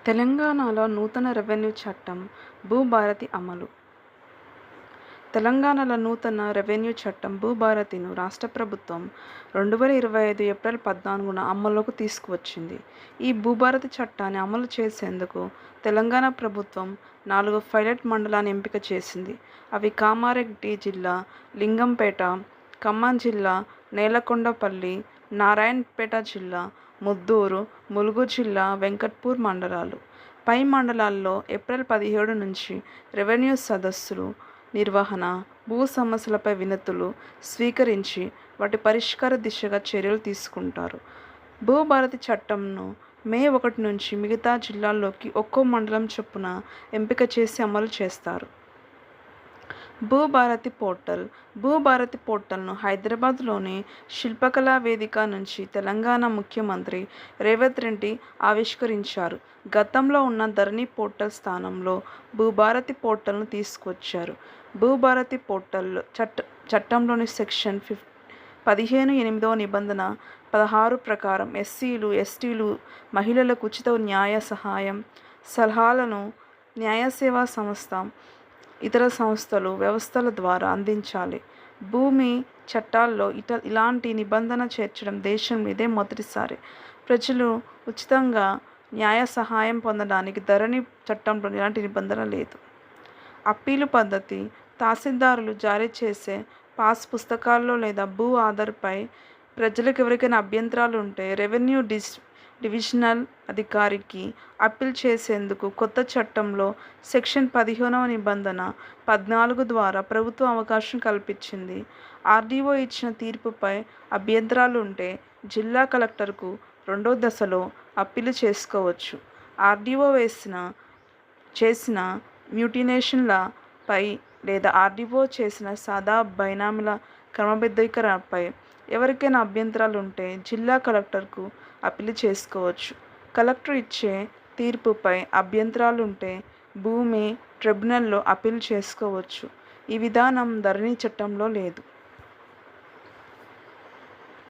తెలంగాణలో నూతన రెవెన్యూ చట్టం భూభారతి అమలు. తెలంగాణలో నూతన రెవెన్యూ చట్టం భూభారతిను రాష్ట్ర ప్రభుత్వం 2025 ఏప్రిల్ 14న అమల్లోకి తీసుకువచ్చింది. ఈ భూభారతి చట్టాన్ని అమలు చేసేందుకు తెలంగాణ ప్రభుత్వం 4 పైలట్ మండలాన్ని ఎంపిక చేసింది. అవి కామారెడ్డి జిల్లా లింగంపేట, ఖమ్మం జిల్లా నేలకొండపల్లి, నారాయణపేట జిల్లా ముద్దూరు, ములుగు జిల్లా వెంకట్పూర్ మండలాలు. పై మండలాల్లో ఏప్రిల్ 17 నుంచి రెవెన్యూ సదస్సులు నిర్వహణ, భూ సమస్యలపై వినతులు స్వీకరించి వాటి పరిష్కార దిశగా చర్యలు తీసుకుంటారు. భూభారతి చట్టంను మే 1 నుంచి మిగతా జిల్లాల్లోకి ఒక్కో మండలం చొప్పున ఎంపిక చేసి అమలు చేస్తారు. భూభారతి పోర్టల్ను హైదరాబాద్లోని శిల్పకళా వేదిక నుంచి తెలంగాణ ముఖ్యమంత్రి రేవంత్ రెడ్డి ఆవిష్కరించారు. గతంలో ఉన్న ధరణి పోర్టల్ స్థానంలో భూభారతి పోర్టల్ను తీసుకొచ్చారు. భూభారతి పోర్టల్ చట్టంలోని సెక్షన్ 15(8) నిబంధన 16 ప్రకారం ఎస్సీలు, ఎస్టీలు, మహిళలకు ఉచిత న్యాయ సహాయం, సలహాలను న్యాయ సేవా సంస్థ, ఇతర సంస్థలు, వ్యవస్థల ద్వారా అందించాలి. భూమి చట్టాల్లో ఇలాంటి నిబంధన చేర్చడం దేశంలో ఇదే మొదటిసారి. ప్రజలు ఉచితంగా న్యాయ సహాయం పొందడానికి ధరణి చట్టంలో ఇలాంటి నిబంధన లేదు. అప్పీలు పద్ధతి. తహసీల్దారులు జారీ చేసే పాస్ పుస్తకాల్లో లేదా భూ ఆధార్పై ప్రజలకు ఎవరికైనా అభ్యంతరాలు ఉంటే రెవెన్యూ డివిజనల్ అధికారికి అప్పీల్ చేసేందుకు కొత్త చట్టంలో సెక్షన్ 15వ నిబంధన 14 ద్వారా ప్రభుత్వం అవకాశం కల్పించింది. ఆర్డీఓ ఇచ్చిన తీర్పుపై అభ్యంతరాలు ఉంటే జిల్లా కలెక్టర్కు 2వ దశలో అప్పీలు చేసుకోవచ్చు. ఆర్డీఓ చేసిన మ్యూటినేషన్లపై లేదా ఆర్డీఓ చేసిన సాదా బైనామీల క్రమబద్ధీకరణపై ఎవరికైనా అభ్యంతరాలు ఉంటే జిల్లా కలెక్టర్కు అప్పీలు చేసుకోవచ్చు. కలెక్టర్ ఇచ్చే తీర్పుపై అభ్యంతరాలు ఉంటే భూమి ట్రిబ్యునల్లో అప్పీలు చేసుకోవచ్చు. ఈ విధానం ధరణి చట్టంలో లేదు.